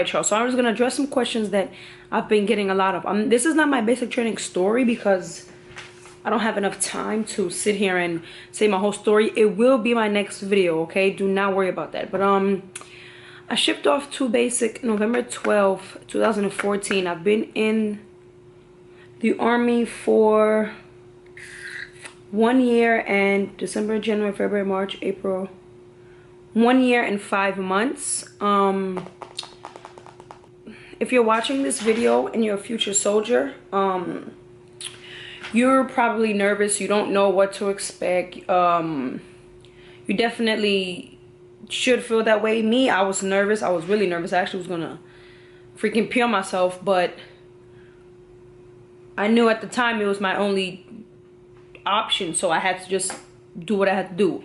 right, y'all, so I'm just gonna address some questions that I've been getting a lot of. This is not my basic training story because I don't have enough time to sit here and say my whole story. It will be my next video, okay? Do not worry about that. But I shipped off to basic November 12th, 2014. I've been in the Army for 1 year and December, January, February, March, April. 1 year and 5 months. If you're watching this video and you're a future soldier, you're probably nervous. You don't know what to expect. You definitely should feel that way. Me, I was nervous. I was really nervous. I actually was gonna freaking pee on myself, but I knew at the time it was my only option, so I had to just do what I had to do.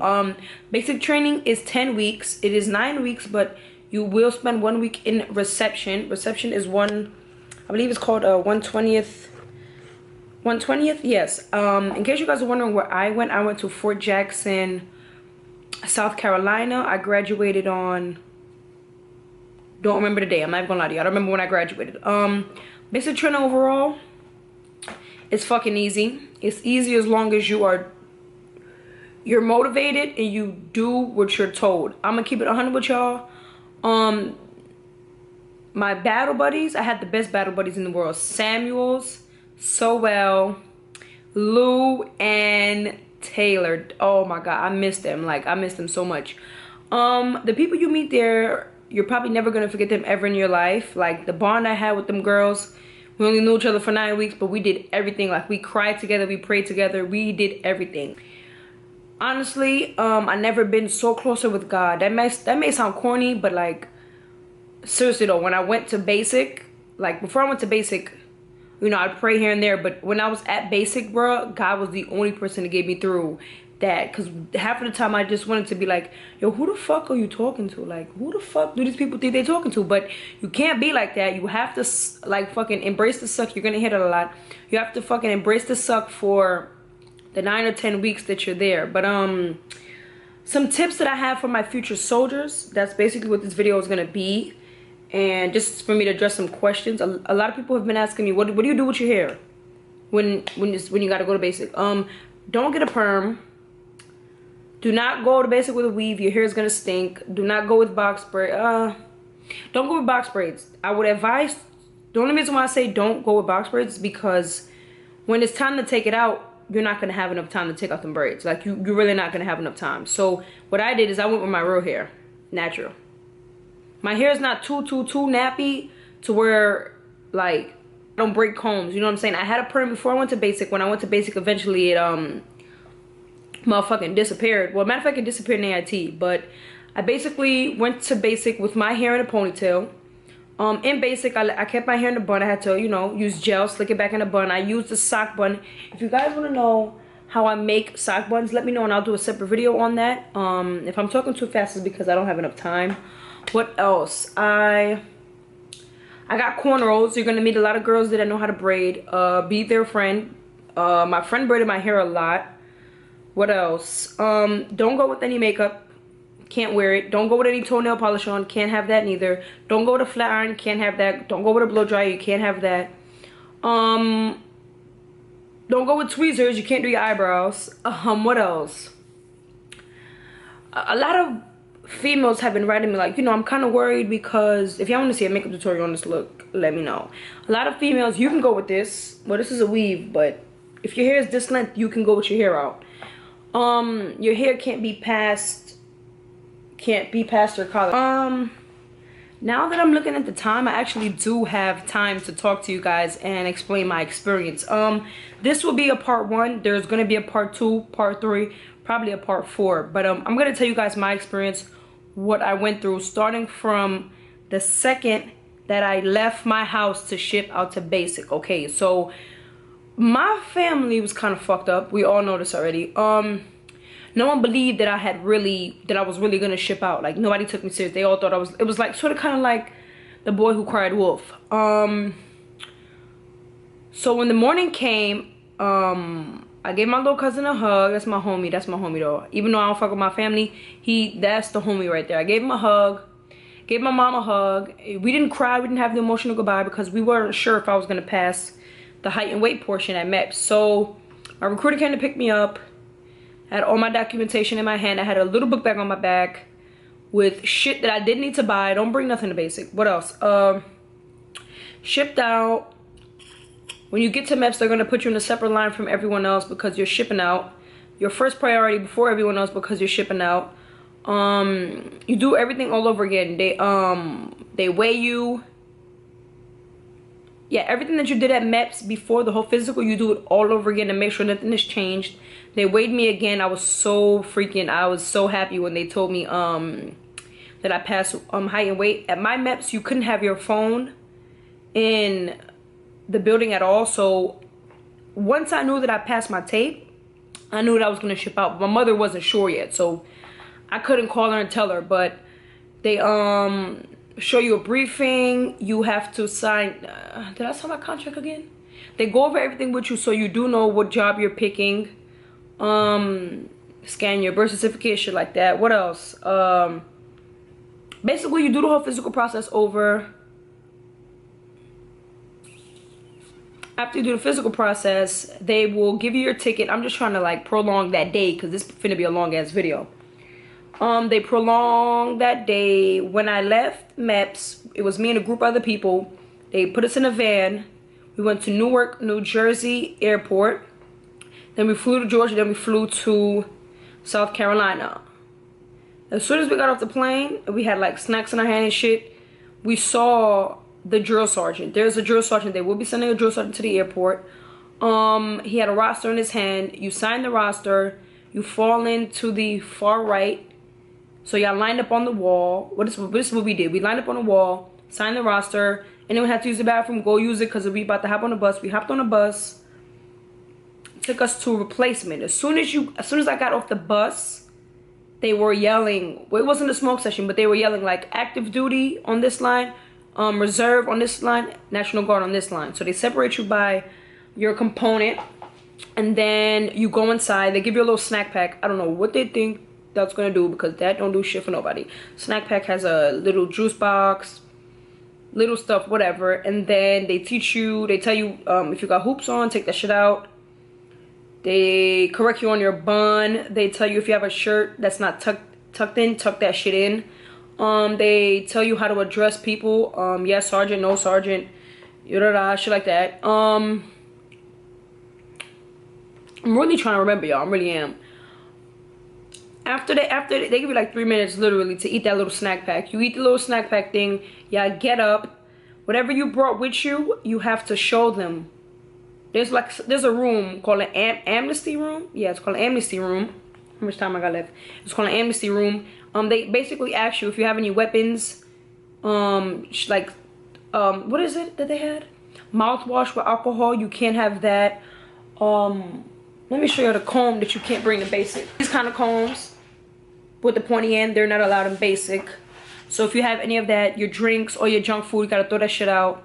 Basic training is 10 weeks. It is 9 weeks, but you will spend 1 week in reception. Reception is I believe it's called 120th. 120th, yes. In case you guys are wondering where I went to Fort Jackson, South Carolina. I graduated on, don't remember the day, I'm not even gonna lie to you, I don't remember when I graduated. Basic training overall, it's fucking easy. It's easy as long as you're motivated and you do what you're told. I'm gonna keep it 100 with y'all. My battle buddies, I had the best battle buddies in the world. Samuels, Sowell, Lou, and Taylor. Oh my god, I miss them. Like, I miss them so much. The people you meet there, you're probably never gonna forget them ever in your life. Like, the bond I had with them girls, we only knew each other for 9 weeks, but we did everything. Like, we cried together, we prayed together, we did everything. Honestly, I never been so closer with God. That may sound corny, but like, seriously though, when I went to basic, like before I went to basic, you know, I'd pray here and there, but when I was at basic, bro, God was the only person to get me through that. Because half of the time I just wanted to be like, yo, who the fuck are you talking to? Like, who the fuck do these people think they're talking to? But you can't be like that. You have to like fucking embrace the suck. You're gonna hit it a lot. You have to fucking embrace the suck for the 9 or 10 weeks that you're there. But some tips that I have for my future soldiers, that's basically what this video is gonna be. And just for me to address some questions. A lot of people have been asking me, what do you do with your hair when you gotta go to basic? Don't get a perm. Do not go to basic with a weave. Your hair is gonna stink. Do not go with box braid. Don't go with box braids. I would advise, the only reason why I say don't go with box braids is because when it's time to take it out, you're not gonna have enough time to take out them braids. Like, you're really not gonna have enough time. So what I did is I went with my real hair, natural. My hair is not too nappy to where, like, I don't break combs. You know what I'm saying? I had a perm before I went to basic. When I went to basic, eventually it motherfucking disappeared. Well, matter of fact, it disappeared in AIT. But I basically went to basic with my hair in a ponytail. In basic, I kept my hair in a bun. I had to, you know, use gel, slick it back in a bun. I used the sock bun. If you guys want to know how I make sock buns, let me know and I'll do a separate video on that. If I'm talking too fast, it's because I don't have enough time. What else? I got cornrows. You're gonna meet a lot of girls that I know how to braid. Be their friend. My friend braided my hair a lot. What else? Don't go with any makeup. Can't wear it. Don't go with any toenail polish on. Can't have that neither. Don't go with a flat iron. Can't have that. Don't go with a blow dryer. You can't have that. Don't go with tweezers. You can't do your eyebrows. What else? A lot of females have been writing me like, you know, I'm kind of worried because if y'all want to see a makeup tutorial on this look, let me know. A lot of females, you can go with this. Well, this is a weave, but if your hair is this length, you can go with your hair out. Your hair can't be past your collar. Now that I'm looking at the time, I actually do have time to talk to you guys and explain my experience. This will be a part 1. There's gonna be a part 2, part 3, probably a part 4. But I'm gonna tell you guys my experience, what I went through, starting from the second that I left my house to ship out to basic. Okay, so my family was kind of fucked up. We all know this already. No one believed that I was really gonna ship out. Like, nobody took me serious. They all thought it was like sort of kind of like the boy who cried wolf. So when the morning came, I gave my little cousin a hug. That's my homie though. Even though I don't fuck with my family, that's the homie right there. I gave him a hug Gave my mom a hug. We didn't cry. We didn't have the emotional goodbye because we weren't sure if I was going to pass the height and weight portion at MEPS. So my recruiter came to pick me up. I had all my documentation in my hand. I had a little book bag on my back with shit that I didn't need to buy. Don't bring nothing to basic. What else? Shipped out. When you get to MEPS, they're going to put you in a separate line from everyone else because you're shipping out. Your first priority before everyone else because you're shipping out. You do everything all over again. They weigh you. Yeah, everything that you did at MEPS before the whole physical, you do it all over again to make sure nothing has changed. They weighed me again. I was so happy when they told me that I passed height and weight. At my MEPS, you couldn't have your phone in the building at all. So once I knew that I passed my tape, I knew that I was going to ship out. But my mother wasn't sure yet, so I couldn't call her and tell her. But they show you a briefing. You have to sign. Did I sign my contract again? They go over everything with you so you do know what job you're picking. Scan your birth certificate, shit like that. What else? Basically, you do the whole physical process over. After you do the physical process, they will give you your ticket. I'm just trying to like prolong that day because this is finna be a long ass video. They prolonged that day. When I left MEPS, it was me and a group of other people. They put us in a van. We went to Newark, New Jersey airport. Then we flew to Georgia. Then we flew to South Carolina. As soon as we got off the plane, we had like snacks in our hand and shit. We saw the drill sergeant. There's a drill sergeant. They will be sending a drill sergeant to the airport. He had a roster in his hand. You sign the roster. You fall into the far right. So y'all lined up on the wall. This is what we did. We lined up on the wall, signed the roster, and then we had to use the bathroom. Go use it because we about to hop on the bus. We hopped on the bus. Took us to replacement. As soon as I got off the bus, they were yelling. Well, it wasn't a smoke session, but they were yelling like active duty on this line, reserve on this line, National Guard on this line. So they separate you by your component, and then you go inside. They give you a little snack pack. I don't know what they think that's gonna do because that don't do shit for nobody. Snack pack has a little juice box, little stuff, whatever. And then they teach you. They tell you if you got hoops on, take that shit out. They correct you on your bun. They tell you if you have a shirt that's not tucked in, tuck that shit in. They tell you how to address people. Yes, sergeant, no sergeant, shit like that. I'm really trying to remember, y'all. I really am. After they give you like 3 minutes literally to eat that little snack pack. You eat the little snack pack thing. Y'all get up. Whatever you brought with you, you have to show them. There's a room called an amnesty room. Yeah, it's called an amnesty room. How much time I got left? It's called an amnesty room. They basically ask you if you have any weapons. What is it that they had? Mouthwash with alcohol. You can't have that. Let me show you the comb that you can't bring in basic. These kind of combs with the pointy end, they're not allowed in basic. So if you have any of that, your drinks or your junk food, you gotta throw that shit out.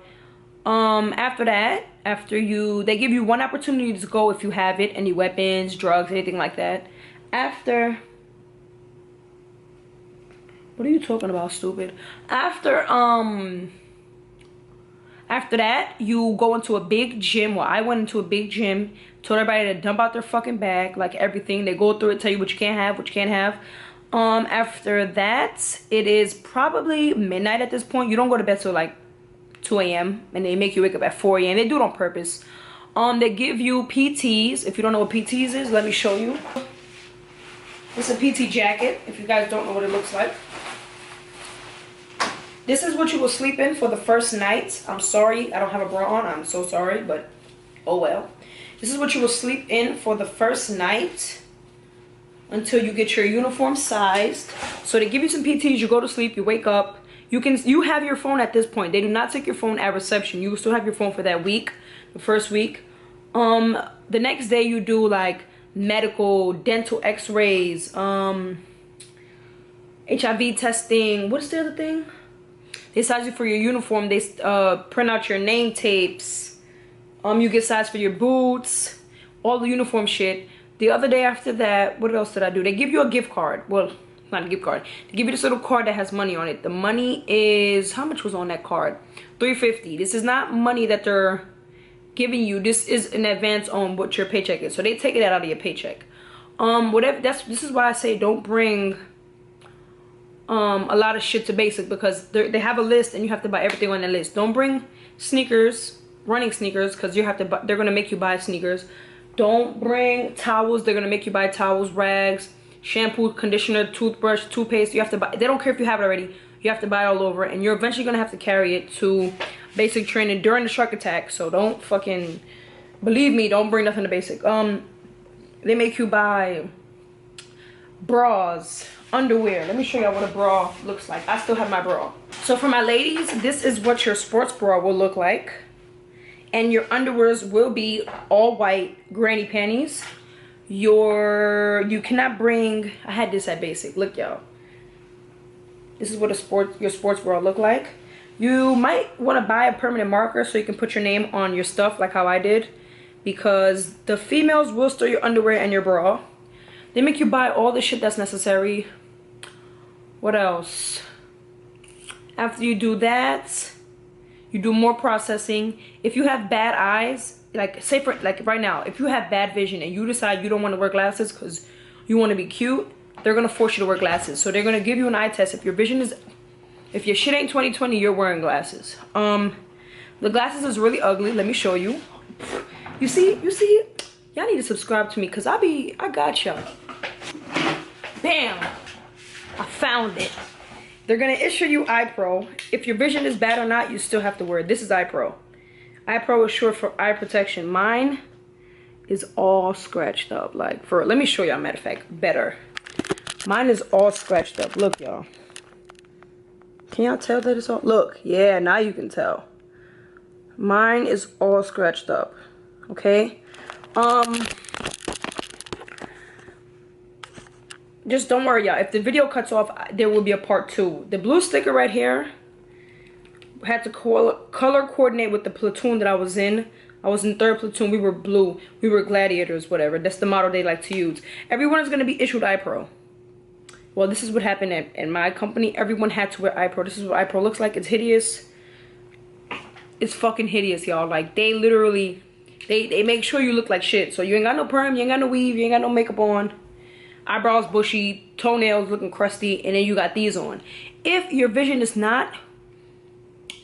After that, they give you one opportunity to go if you have it, any weapons, drugs, anything like that. What are you talking about, stupid? After that, you go into a big gym. Well, I went into a big gym, told everybody to dump out their fucking bag, like everything. They go through it, tell you what you can't have, what you can't have. After that, it is probably midnight at this point. You don't go to bed till like 2 a.m. and they make you wake up at 4 a.m. They do it on purpose. They give you PTs. If you don't know what PTs is, let me show you. It's a PT jacket, if you guys don't know what it looks like. This is what you will sleep in for the first night. I'm sorry, I don't have a bra on. I'm so sorry, but oh well. This is what you will sleep in for the first night until you get your uniform sized. So they give you some PTs, you go to sleep, you wake up. You have your phone at this point. They do not take your phone at reception. You will still have your phone for that week, the first week. The next day you do like medical, dental x-rays, HIV testing. What is the other thing? They size you for your uniform. They print out your name tapes. You get sized for your boots, all the uniform shit. The other day after that, what else did I do? They give you a gift card. Well, not a gift card. They give you this little card that has money on it. The money is, how much was on that card? $3.50. This is not money that they're giving you. This is an advance on what your paycheck is. So they take it out of your paycheck. Whatever. This is why I say don't bring a lot of shit to basic, because they have a list and you have to buy everything on the list. Don't bring sneakers, running sneakers, because you have to buy, they're gonna make you buy sneakers. Don't bring towels. They're gonna make you buy towels, rags, shampoo, conditioner, toothbrush, toothpaste. You have to buy. They don't care if you have it already. You have to buy it all over, and you're eventually gonna have to carry it to basic training during the shark attack. So don't fucking, believe me, don't bring nothing to basic. They make you buy bras, underwear. Let me show y'all what a bra looks like. I still have my bra. So for my ladies, this is what your sports bra will look like. And your underwears will be all white granny panties. You cannot bring, I had this at basic. Look, y'all. This is what your sports bra look like. You might want to buy a permanent marker so you can put your name on your stuff, like how I did, because the females will store your underwear and your bra. They make you buy all the shit that's necessary. What else? After you do that, you do more processing. If you have bad eyes, like say for like right now, if you have bad vision and you decide you don't want to wear glasses because you want to be cute, they're gonna force you to wear glasses. So they're gonna give you an eye test. If your vision is, if your shit ain't 20/20, you're wearing glasses. The glasses is really ugly. Let me show you. You see? Y'all need to subscribe to me, because I got y'all. Bam! I found it. They're gonna issue you eye pro. If your vision is bad or not, you still have to wear it. This is eye pro. Eye pro is short for eye protection. Mine is all scratched up. Like, for, let me show y'all, matter of fact, better. Mine is all scratched up. Look, y'all. Can y'all tell that it's all? Look, yeah, now you can tell. Mine is all scratched up. Okay? Just don't worry, y'all. If the video cuts off, there will be a part 2. The blue sticker right here had to color coordinate with the platoon that I was in. I was in 3rd platoon. We were blue. We were gladiators, whatever. That's the motto they like to use. Everyone is going to be issued eye pro. Well, this is what happened at my company. Everyone had to wear eye pro. This is what eye pro looks like. It's hideous. It's fucking hideous, y'all. Like, they literally, they make sure you look like shit. So you ain't got no perm, you ain't got no weave, you ain't got no makeup on. Eyebrows bushy, toenails looking crusty, and then you got these on. If your vision is not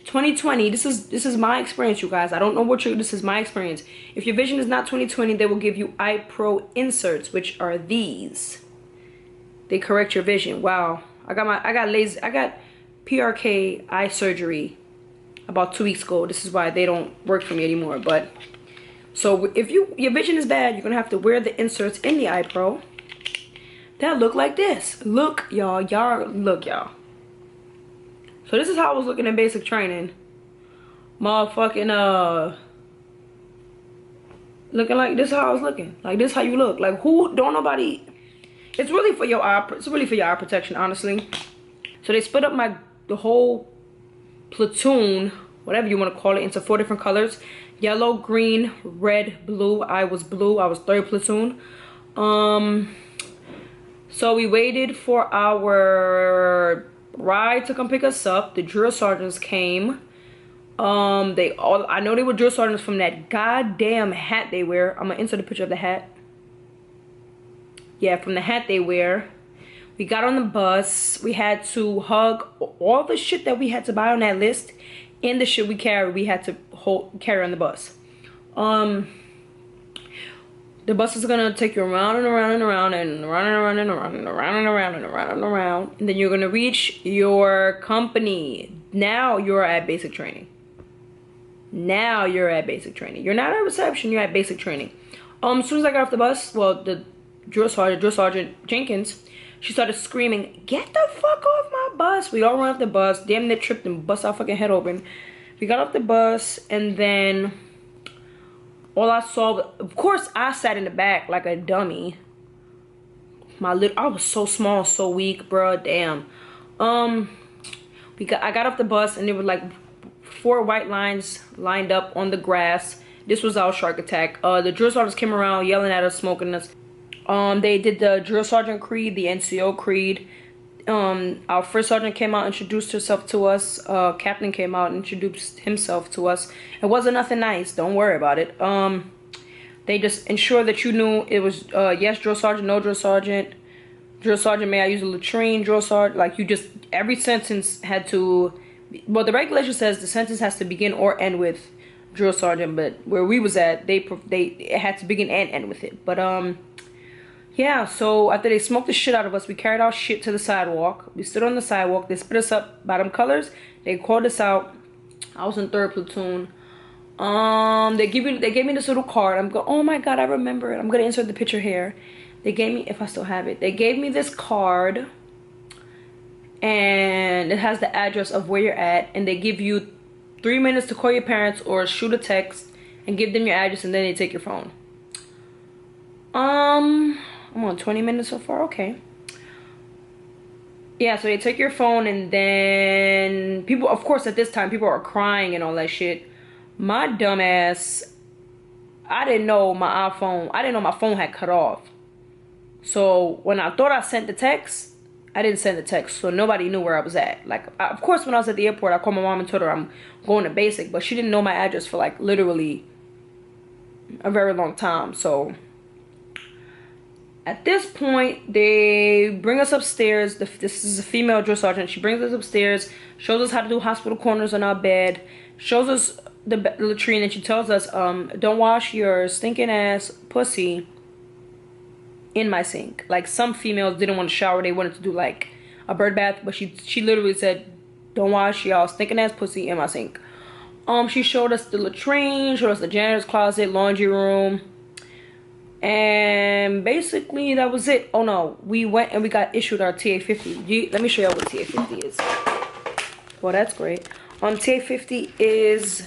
20/20, this is my experience, you guys. I don't know what this is my experience. If your vision is not 20/20, they will give you eye pro inserts, which are these. They correct your vision. Wow. I got PRK eye surgery about 2 weeks ago. This is why they don't work for me anymore. But so if your vision is bad, you're gonna have to wear the inserts in the eye pro that look like this. Look, y'all. Look, y'all. So this is how I was looking in basic training. Motherfucking looking like this. Is how I was looking. Like this, how you look. Like, who don't nobody. It's really for your eye. It's really for your eye protection, honestly. So they split up the whole platoon, whatever you want to call it, into 4 different colors: yellow, green, red, blue. I was blue. I was 3rd platoon. So we waited for our ride to come pick us up. The drill sergeants came. I know they were drill sergeants from that goddamn hat they wear. I'm gonna insert a picture of the hat. Yeah, from the hat they wear. We got on the bus. We had to hug all the shit that we had to buy on that list, and the shit we carry, we had to carry on the bus. The bus is gonna take you around and around and around and around and around and around and around and around and around and around, and then you're gonna reach your company. Now you're at basic training. Now you're at basic training. You're not at reception. You're at basic training. As soon as I got off the bus, well, the drill sergeant Jenkins, she started screaming, "Get the fuck off my bus!" We all ran off the bus. Damn near tripped and bust our fucking head open. We got off the bus, and then all I saw, of course, I sat in the back like a dummy. I was so small, so weak, bro. Damn. I got off the bus, and there were like 4 white lines lined up on the grass. This was our shark attack. The drill sergeants came around yelling at us, smoking us. They did the drill sergeant creed, the NCO creed, Our first sergeant came out, introduced herself to us. Captain came out, introduced himself to us. It wasn't nothing nice. Don't worry about it. They just ensured that you knew it was yes, drill sergeant, no drill sergeant. Drill sergeant, may I use a latrine? Drill sergeant, like, you just, every sentence had to, well, the regulation says the sentence has to begin or end with drill sergeant, but where we was at, it had to begin and end with it. But yeah, so after they smoked the shit out of us, we carried our shit to the sidewalk. We stood on the sidewalk. They split us up by them colors. They called us out. I was in 3rd platoon. They gave me this little card. I'm going, oh my god, I remember it. I'm gonna insert the picture here. They gave me, if I still have it, they gave me this card, and it has the address of where you're at, and they give you 3 minutes to call your parents or shoot a text and give them your address, and then they take your phone. I'm on 20 minutes so far. Okay. Yeah, so they take your phone, and then people, of course, at this time, people are crying and all that shit. My dumb ass, I didn't know my phone had cut off. So when I thought I sent the text, I didn't send the text, so nobody knew where I was at. Like, of course, when I was at the airport, I called my mom and told her I'm going to basic, but she didn't know my address for, like, literally a very long time. So at this point, they bring us upstairs. This is a female drill sergeant. She brings us upstairs, shows us how to do hospital corners on our bed, shows us the latrine, and she tells us, don't wash your stinking ass pussy in my sink. Like, some females didn't want to shower. They wanted to do, like, a bird bath, but she literally said, don't wash y'all stinking ass pussy in my sink. She showed us the latrine, showed us the janitor's closet, laundry room, and basically that was it. Oh no, we went and we got issued our TA-50. Let me show y'all what TA-50 is. Well, that's great. TA-50 is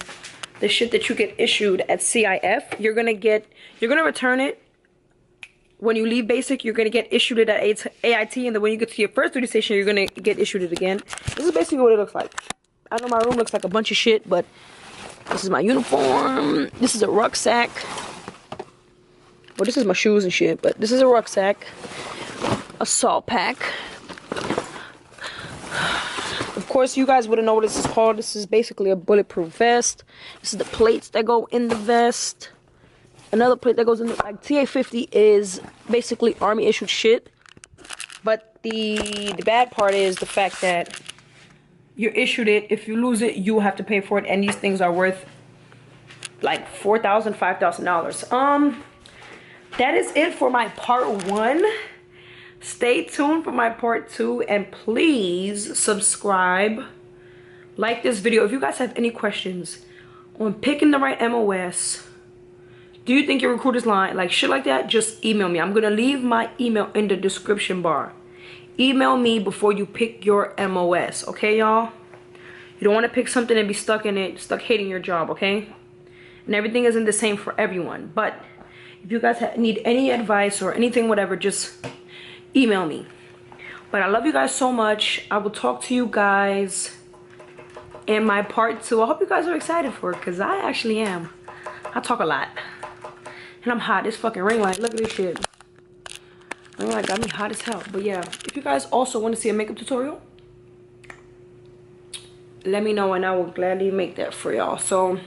the shit that you get issued at CIF. You're gonna return it. When you leave basic, you're gonna get issued it at AIT, and then when you get to your first duty station, you're gonna get issued it again. This is basically what it looks like. I know my room looks like a bunch of shit, but this is my uniform. This is a rucksack. Well, this is my shoes and shit, but this is a rucksack. A salt pack. Of course, you guys wouldn't know what this is called. This is basically a bulletproof vest. This is the plates that go in the vest. Another plate that goes in the, like, TA-50 is basically Army issued shit. But the bad part is the fact that you're issued it. If you lose it, you have to pay for it, and these things are worth like $4,000, $5,000. That is it for my part 1. Stay tuned for my part 2, and please subscribe, like this video. If you guys have any questions on picking the right MOS, do you think your recruiter's lying, like shit like that, just email me. I'm gonna leave my email in the description bar. Email me before you pick your MOS, okay, y'all? You don't want to pick something and be stuck in it, stuck hating your job, okay? And everything isn't the same for everyone. But if you guys need any advice or anything, whatever, just email me. But I love you guys so much. I will talk to you guys in my part 2. I hope you guys are excited for it, because I actually am. I talk a lot. And I'm hot. This fucking ring light. Look at this shit. Ring light got me hot as hell. But yeah, if you guys also want to see a makeup tutorial, let me know and I will gladly make that for y'all. So